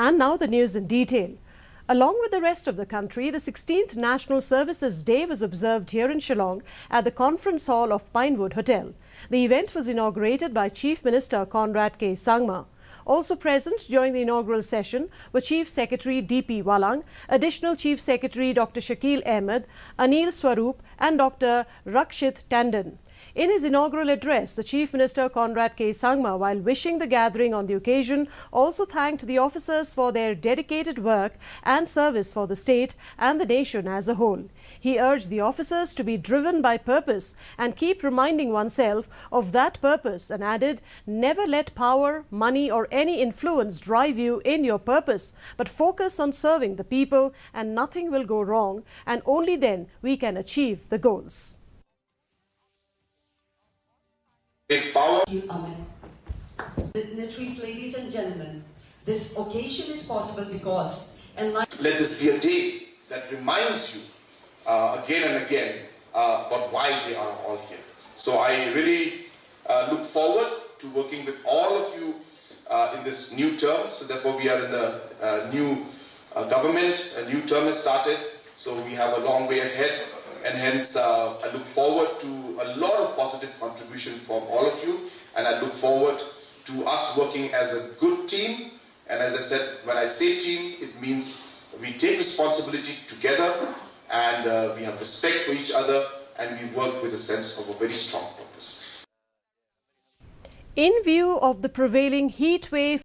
And now the news in detail. Along with the rest of the country, the 16th National Services Day was observed here in Shillong at the Conference Hall of Pinewood Hotel. The event was inaugurated by Chief Minister Conrad K. Sangma. Also present during the inaugural session were Chief Secretary D.P. Walang, Additional Chief Secretary Dr. Shakil Ahmed, Anil Swaroop and Dr. Rakshit Tandon. In his inaugural address, the Chief Minister Conrad K. Sangma, while wishing the gathering on the occasion, also thanked the officers for their dedicated work and service for the state and the nation as a whole. He urged the officers to be driven by purpose and keep reminding oneself of that purpose and added, never let power, money or any influence drive you in your purpose, but focus on serving the people and nothing will go wrong, and only then we can achieve the goals. Power. Amen. Dignitaries, ladies and gentlemen, this occasion is possible because let this be a day that reminds you again and again about why we are all here. So I really look forward to working with all of you in this new term. So therefore we are in the new government, a new term has started, so we have a long way ahead. And hence, I look forward to a lot of positive contribution from all of you. And I look forward to us working as a good team. And as I said, when I say team, it means we take responsibility together and we have respect for each other and we work with a sense of a very strong purpose. In view of the prevailing heat wave